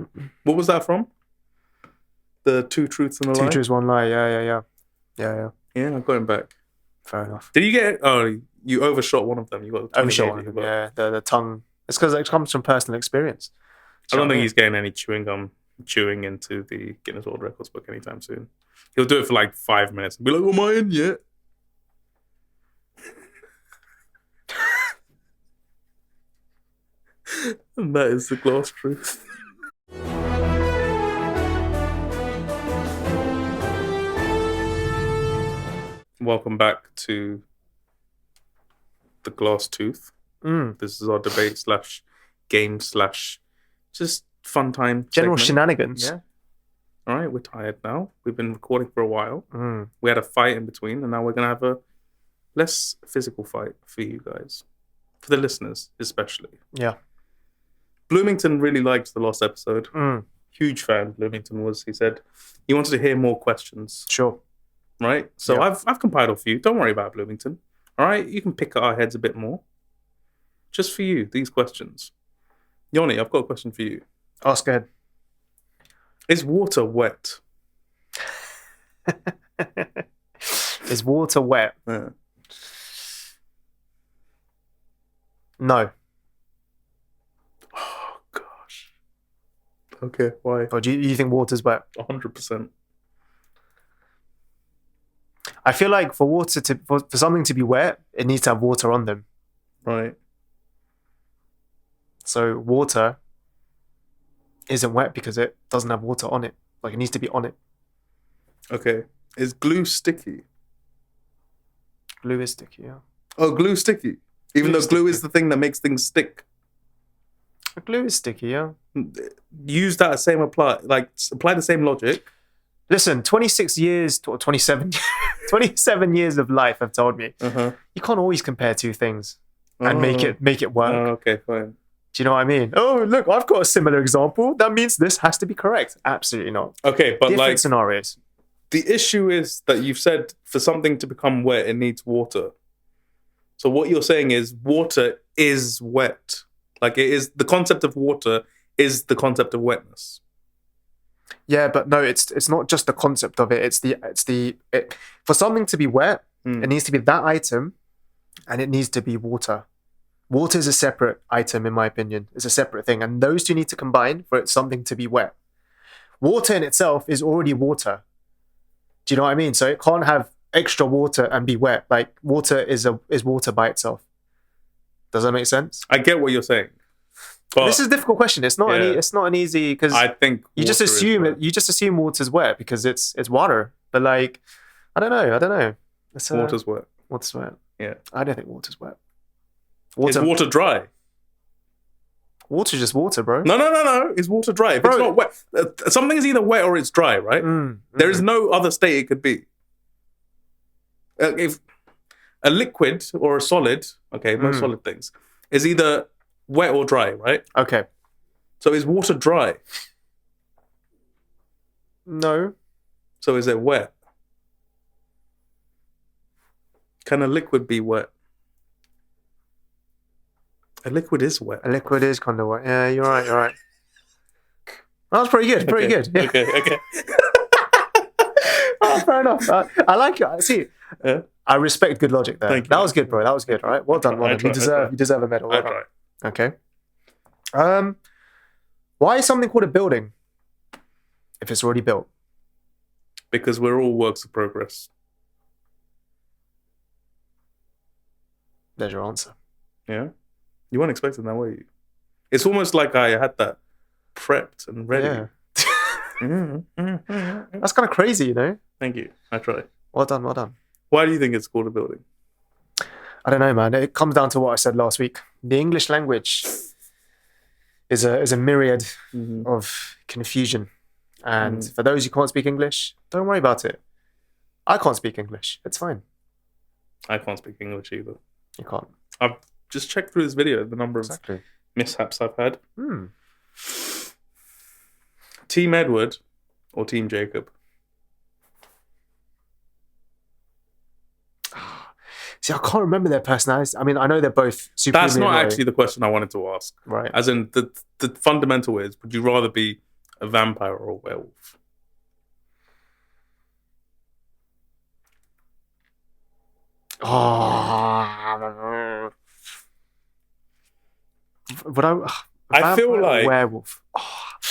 What was that from? The two truths and a lie. Two truths, one lie. Yeah. Yeah, I got him back. Fair enough. Did you get? Oh, you overshot one of them. You got the 20 Overshot kg, one of them. but Yeah, the tongue. It's because it comes from personal experience. I don't think he's getting any chewing gum chewing into the Guinness World Records book anytime soon. He'll do it for like 5 minutes and be like, "Am I in yet?" And that is the glass truth. Welcome back to the GlassTooth. This is our debate / game / just fun time. General segment. shenanigans. Yeah. All right, we're tired now. We've been recording for a while. We had a fight in between, and now we're going to have a less physical fight for you guys, for the listeners especially. Yeah. Bloomington really liked the last episode. Huge fan, Bloomington was. He said he wanted to hear more questions. Sure. Right? So Yeah. I've compiled a few. Don't worry about Bloomington. All right? You can pick at our heads a bit more. Just for you, these questions. Yonny, I've got a question for you. Ask ahead. Is water wet? Is water wet? Yeah. No. Oh, gosh. Okay, why? Or do you think water's wet? 100%. I feel like for something to be wet, it needs to have water on them. Right. So water isn't wet because it doesn't have water on it. Like it needs to be on it. Okay. Is glue sticky? Glue is sticky, yeah. Oh, glue sticky. Even Glue though glue sticky. is the thing that makes things stick. Glue is sticky, yeah. Use that same apply the same logic. Listen, 26 years or 27, 27 years of life have told me you can't always compare two things and make it work. Oh, okay, fine. Do you know what I mean? Oh, look, I've got a similar example. That means this has to be correct. Absolutely not. Okay, but Different like scenarios. the issue is that you've said for something to become wet, it needs water. So what you're saying is water is wet. Like it is the concept of water is the concept of wetness. Yeah, but no, it's not just the concept of it. For something to be wet, it needs to be that item, and it needs to be water. Water is a separate item, in my opinion. It's a separate thing, and those two need to combine for something to be wet. Water in itself is already water. Do you know what I mean? So it can't have extra water and be wet. Like water is water by itself. Does that make sense? I get what you're saying. But This is a difficult question. It's not it's not an easy because I think you just water is assume wet. you just assume water's wet because it's water. But like I don't know. It's, Water's wet. water's wet. Yeah. I don't think water's wet. Is water dry? Water's just water, bro. No. Is water dry? If it's Bro. not wet, something is either wet or it's dry, right? There is no other state it could be. If a liquid or a solid, okay, most solid things, is either wet or dry, right? Okay. So is water dry? No. So is it wet? Can a liquid be wet? A liquid is wet. A liquid is kind of wet. Yeah, you're right. That was pretty good. Pretty good. Yeah. Okay. Oh, fair enough. I like it. See, Yeah. I respect good logic there. Thank you. That was good, bro. That was good. All right. Well done. Well I done. try, You deserve a medal. Well I done. try. Okay. Why is something called a building if it's already built? Because we're all works of progress. There's your answer. Yeah. You weren't expecting that, were you? It's almost like I had that prepped and ready. Yeah. Mm. That's kind of crazy, you know? Thank you. I try. Well done. Well done. Why do you think it's called a building? I don't know, man. It comes down to what I said last week. The English language is a myriad of confusion. And for those who can't speak English, don't worry about it. I can't speak English. It's fine. I can't speak English either. You can't. I've just checked through this video, the number of Exactly. mishaps I've had. Team Edward or Team Jacob? See, I can't remember their personalities. I mean, I know they're both super. That's not actually the question I wanted to ask. right. As in, the fundamental is, would you rather be a vampire or a werewolf? Oh, but I feel vampire or like- werewolf.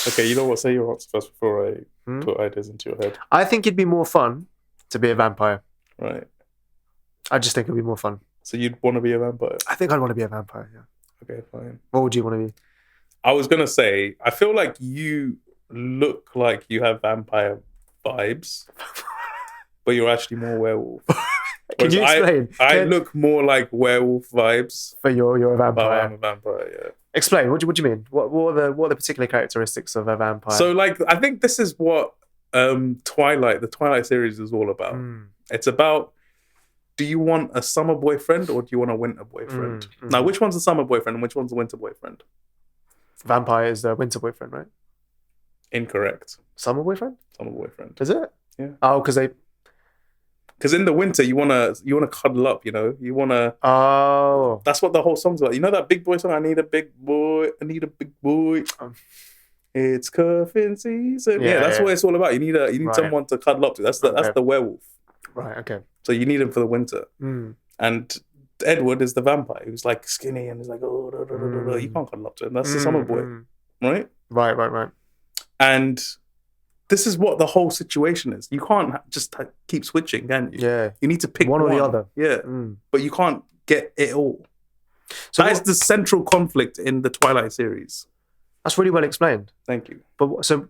Okay, you know what? Say your answer first before I put ideas into your head. I think it'd be more fun to be a vampire. Right. I just think it'd be more fun. So you'd want to be a vampire? I think I'd want to be a vampire. Yeah. Okay, fine. What would you want to be? I was going to say, I feel like you look like you have vampire vibes, but you're actually more werewolf. Can you Whereas explain? I look more like werewolf vibes, But you're a but vampire. I'm a vampire, yeah. Explain. What do you mean? What are the particular characteristics of a vampire? So, like, I think this is what the Twilight series is all about. It's about, do you want a summer boyfriend or do you want a winter boyfriend? Now, which one's the summer boyfriend and which one's the winter boyfriend? Vampire is the winter boyfriend, right? Incorrect. Summer boyfriend? Summer boyfriend. Is it? Yeah. Oh, because they. Because in the winter, you wanna cuddle up, you know? You wanna. Oh. That's what the whole song's about. You know that big boy song? I need a big boy. I need a big boy. It's cuffing season. Yeah, that's what it's all about. You need Right. someone to cuddle up to. That's the werewolf. Right. Okay. So you need him for the winter. And Edward is the vampire who's like skinny and is like, oh, da, da, da, da, da. You can't cuddle up to him. That's the summer boy, right? Right. And this is what the whole situation is. You can't just keep switching, can you? Yeah. You need to pick One or the other. Yeah. But you can't get it all. So that is the central conflict in the Twilight series. That's really well explained. Thank you. But so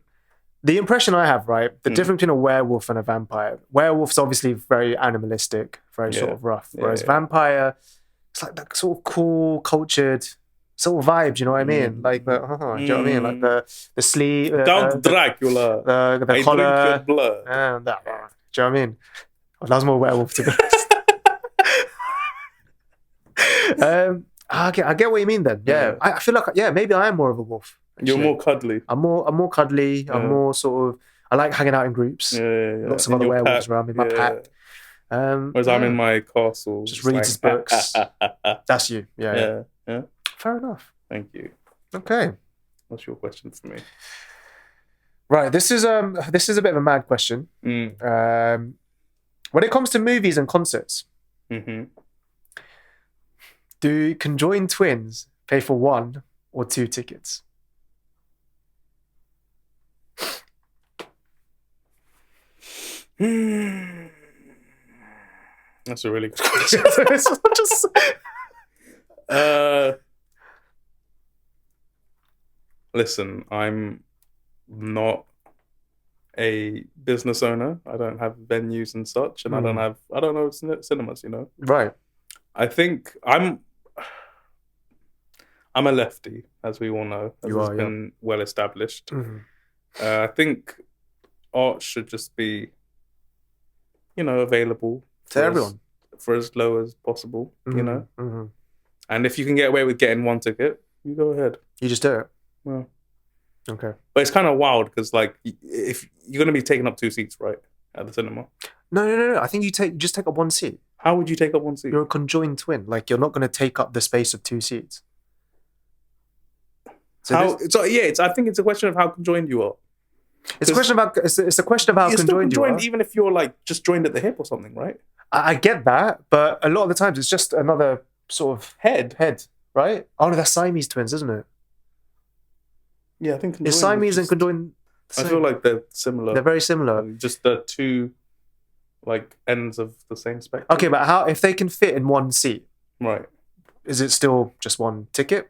the impression I have, right, the difference between a werewolf and a vampire. Werewolf's obviously very animalistic, very sort of rough. Whereas vampire, it's like that sort of cool, cultured sort of vibe. Do you know what I mean? Like the, do you know what I mean? Like the sleeve, Count Dracula. the I collar. drink your blood. Do you know what I mean? Well, that was more werewolf to be honest. I get what you mean then. Yeah, I feel like maybe I am more of a wolf. Actually. You're more cuddly. I'm more cuddly. I'm more sort of. I like hanging out in groups. Yeah. Lots of In other your werewolves pack. around me. My pack. Whereas I'm in my castle. Just reads his books. That's you. Yeah. Yeah. Fair enough. Thank you. Okay. What's your question for me? Right. This is a bit of a mad question. When it comes to movies and concerts, do conjoined twins pay for 1 or 2 tickets? That's a really good question. It's not just... Listen, I'm not a business owner. I don't have venues and such, and I don't know cinemas. You know, Right. I think I'm a lefty, as we all know, as You has are, been well established. Mm-hmm. I think art should just be, available To everyone. for as low as possible. Mm-hmm. You know, Mm-hmm. and if you can get away with getting one ticket, you go ahead. You just do it. Well, Okay. but it's kind of wild because, like, if you're going to be taking up 2 seats, right, at the cinema. No. I think you just take up one seat. How would you take up 1 seat? You're a conjoined twin. Like, you're not going to take up the space of 2 seats. I think it's a question of how conjoined you are. It's a question about it's a question of how You're still conjoined you are. conjoined even if you're like just joined at the hip or something, right? I get that, but a lot of the times it's just another sort of head, right? Oh no, they're Siamese twins, isn't it? Yeah, I think Is Siamese and conjoined the I same? feel like they're similar. They're very similar. Just the two like ends of the same spectrum. Okay, but how if they can fit in one seat, Right. is it still just one ticket?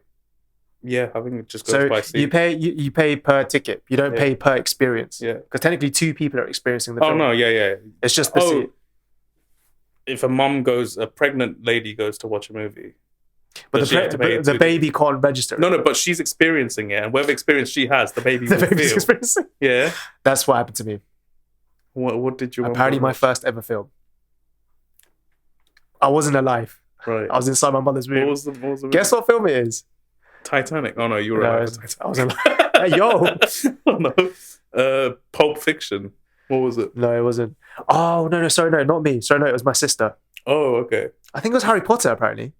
Yeah, I think it just goes So by seat. you pay per ticket. You don't pay per experience. Yeah. Because technically 2 people are experiencing the Oh film. no, yeah. It's just the seat. If a pregnant lady goes to watch a movie. But does she have to pay the two baby can't register. No, but she's experiencing it, and whatever experience she has, the baby will baby's feel. experiencing. Yeah. That's what happened to me. What did you? Apparently, my first ever film. I wasn't alive. Right. I was inside my mother's room. What was the Guess what film it is? Titanic. Oh no, you were No, alive. I was alive. Hey, yo. Oh no. Pulp Fiction. What was it? No, it wasn't. Oh no, sorry, no, not me. Sorry, no, it was my sister. Oh, okay. I think it was Harry Potter. Apparently.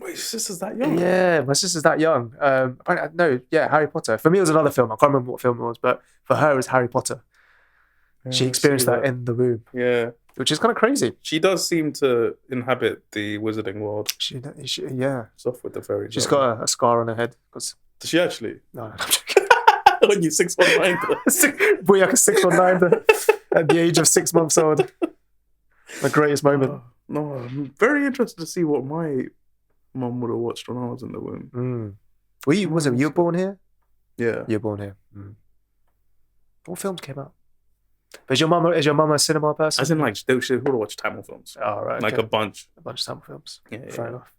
Wait, your sister's that young? Yeah, my sister's that young. Harry Potter. For me, it was another film. I can't remember what film it was, but for her, it was Harry Potter. Yeah, She experienced that in the womb, Yeah. which is kind of crazy. She does seem to inhabit the wizarding world. Yeah. It's off with the fairy. She's got a scar on her head. Does she actually? No. When you 619. Boy, like a 619 at the age of 6 months old. The greatest moment. No, I'm very interested to see what my mum would have watched when I was in the womb. You were born here? Yeah. You were born here. What films came out? But is your mum a cinema person? As in, like, she would have watched Tamil films. Oh, right. Like okay. a bunch. A bunch of Tamil films. Yeah, Fair enough.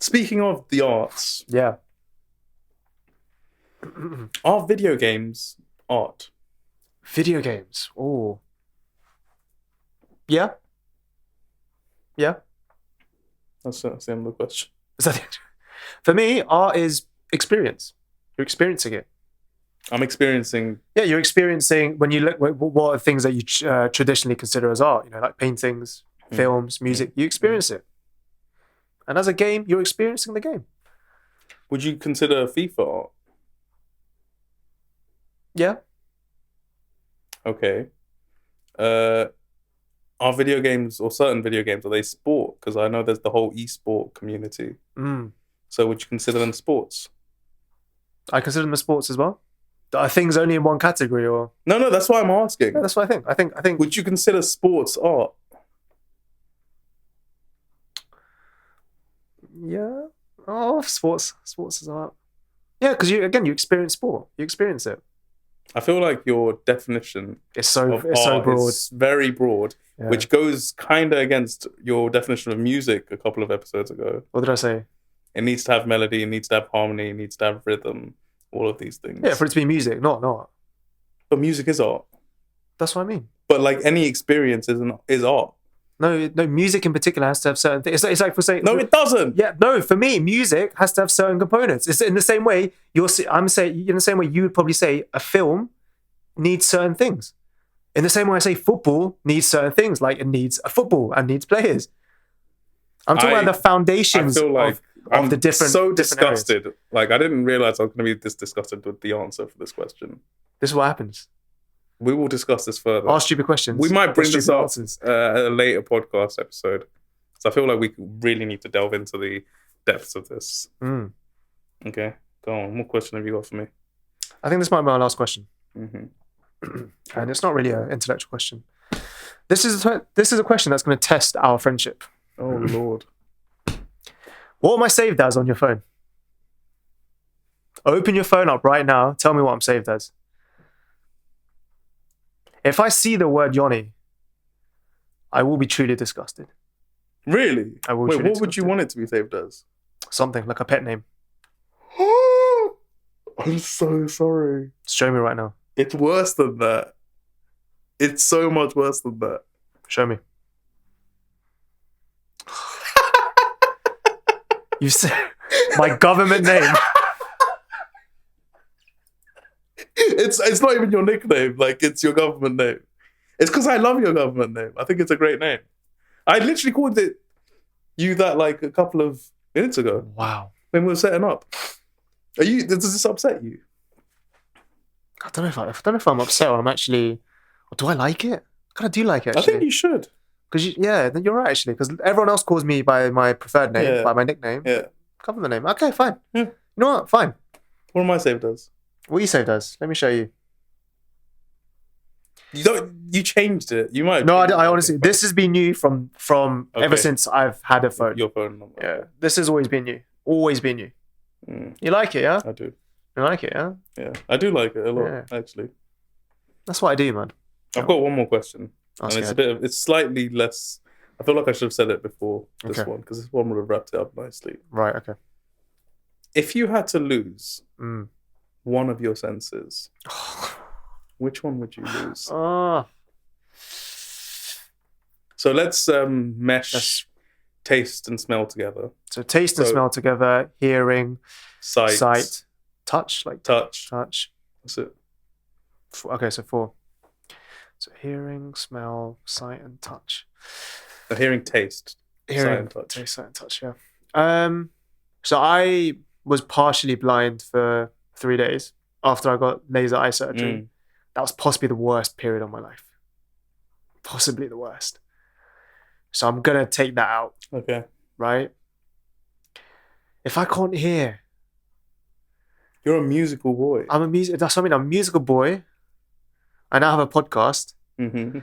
Speaking of the arts, Yeah. are video games art? Video games. Oh. Yeah. Yeah. That's the end of the question. Is that it? For me, art is experience. You're experiencing it. I'm experiencing. Yeah, you're experiencing when you look. What are things that you traditionally consider as art? Like paintings, films, music. You experience it, and as a game, you're experiencing the game. Would you consider FIFA art? Yeah. Okay. Are video games or certain video games, are they sport? Because I know there's the whole e-sport community. So would you consider them sports? I consider them as sports as well. Are things only in one category, or No, that's why I'm asking. yeah, that's what I think. I think. Would you consider sports art? Yeah. Oh, sports is art. Yeah, because you experience sport. You experience it. I feel like your definition It's so of art broad. is very broad, Yeah. which goes kind of against your definition of music a couple of episodes ago. What did I say? It needs to have melody, it needs to have harmony, it needs to have rhythm, all of these things. Yeah, for it to be music, not art. But music is art. That's what I mean. But like any experience is art. No, music in particular has to have certain things. It's like for saying No, it doesn't. Yeah, no. For me, music has to have certain components. It's in the same way I'm saying in the same way you would probably say a film needs certain things. In the same way I say football needs certain things, like it needs a football and needs players. I'm talking about the foundations I feel like of the different. So different disgusted. areas. Like I didn't realize I was going to be this disgusted with the answer for this question. This is what happens. We will discuss this further. Ask stupid questions. We might bring this up answers. at a later podcast episode. So I feel like we really need to delve into the depths of this. Okay, go on. What question have you got for me? I think this might be my last question. Mm-hmm. And it's not really an intellectual question. This is a question that's going to test our friendship. Oh Lord. What am I saved as on your phone? Open your phone up right now. Tell me what I'm saved as. If I see the word Yonny, I will be truly disgusted. Really? I will. Wait, what would you want it to be saved as? Something like a pet name. I'm so sorry. Show me right now. It's worse than that. It's so much worse than that. Show me. You said my government name. It's not even your nickname. Like, it's your government name. It's because I love your government name. I think it's a great name. I literally called you that like a couple of minutes ago. Wow. When we were setting up. Does this upset you? I don't know if I'm upset or I'm actually. Or do I like it? I kind of do like it. Actually. I think you should. Because then you're right actually. Because everyone else calls me by my preferred name, by my nickname. Yeah. Government name. Okay, fine. Yeah. You know what? Fine. What am I saved as? What you saved as? Let me show you. You changed it. You might. No, I honestly. This has been new from ever since I've had a phone. Your phone number. Yeah. This has always been new. Always been new. You like it, yeah? I do. You like it, yeah? Yeah, I do like it a lot, actually. That's what I do, man. I've got one more question. That's and it's slightly less. I feel like I should have said it before this one, because this one would have wrapped it up nicely. Right, okay. If you had to lose one of your senses, which one would you lose? So let's mesh taste and smell together. So taste and smell together, hearing, sight, touch, like touch. That's it. Okay, so 4. So hearing, smell, sight, and touch. Hearing, taste, sight, and touch. Taste, sight, and touch. Yeah. So I was partially blind for 3 days after I got laser eye surgery. That was possibly the worst period of my life. Possibly the worst. So I'm gonna take that out. Okay. Right? If I can't hear. You're a musical boy. That's what I mean. I'm a musical boy. I now have a podcast. Mm-hmm.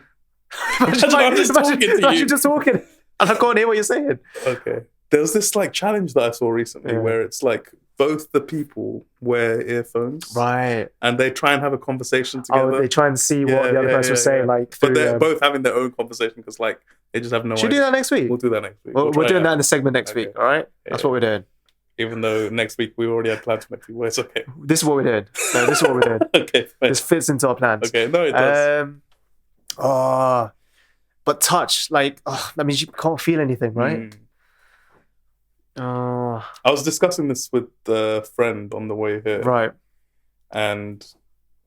Imagine just talking and I can't hear what you're saying. Okay. There was this like challenge that I saw recently where it's like both the people wear earphones. Right. And they try and have a conversation together. Oh, they try and see what the other person was saying. Like, but they're both having their own conversation because like they just have no idea. Should we do that next week? We'll do that next week. We're doing that in the segment next week, all right? That's what we're doing. Even though next week we already had plans for next week. Well, it's okay. This is what we're doing. No, this is what we're doing. Okay, fine. This fits into our plans. Okay, no, it does. But touch, like, that means you can't feel anything, right? I was discussing this with a friend on the way here. Right. And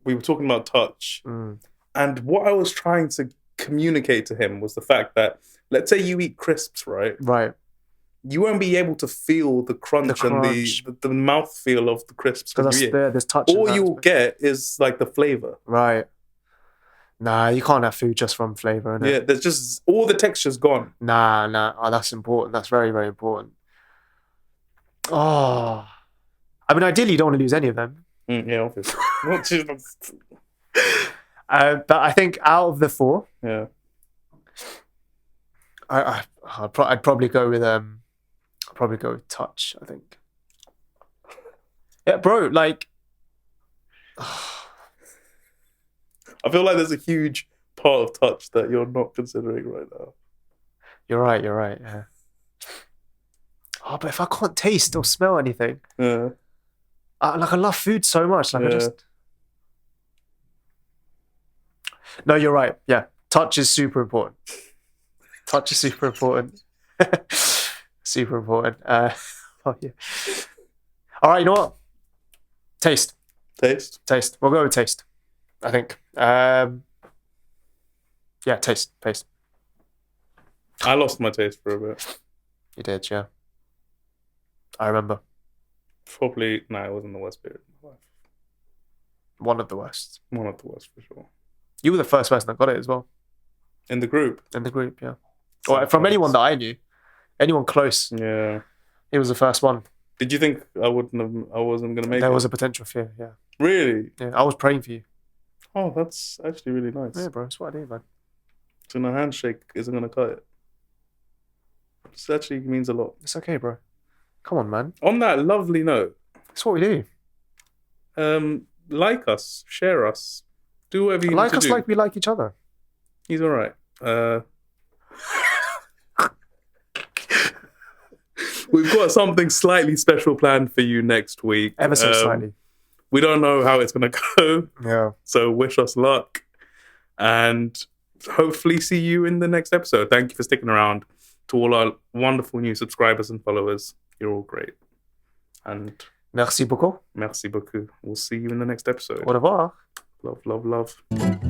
we were talking about touch. And what I was trying to communicate to him was the fact that, let's say you eat crisps, right? Right. You won't be able to feel the crunch and the mouthfeel of the crisps. Because there's touch. All you'll get is like the flavor. Right. Nah, you can't have food just from flavor, innit? Yeah, there's just all the texture's gone. Nah. Oh, that's important. That's very, very important. Oh. I mean, ideally, you don't want to lose any of them. Yeah, obviously. But I think out of the 4, I'd probably go with touch, I think. Yeah, bro, like I feel like there's a huge part of touch that you're not considering right now. You're right, yeah. Oh, but if I can't taste or smell anything, I love food so much. Like I just. No, you're right. Yeah, touch is super important. Touch is super important. Super important. Oh, yeah. All right, you know what? Taste. We'll go with taste, I think. Yeah, taste. I lost my taste for a bit. You did, yeah. I remember. Probably, it wasn't the worst period of my life. One of the worst. One of the worst, for sure. You were the first person that got it as well. In the group, yeah. Or from anyone that I knew. Anyone close. Yeah. He was the first one. Did you think I wasn't going to make it? There was a potential fear, yeah. Really? Yeah, I was praying for you. Oh, that's actually really nice. Yeah, bro, that's what I do, man. So a handshake isn't going to cut it. This actually means a lot. It's okay, bro. Come on, man. On that lovely note, That's what we do. like us, share us, do whatever you Like need us to do. like we like each other. He's all right. We've got something slightly special planned for you next week. Ever so slightly. We don't know how it's going to go, Yeah. so wish us luck. And hopefully see you in the next episode. Thank you for sticking around. To all our wonderful new subscribers and followers, you're all great. And Merci beaucoup. merci beaucoup. We'll see you in the next episode. Au revoir. Love, love, love.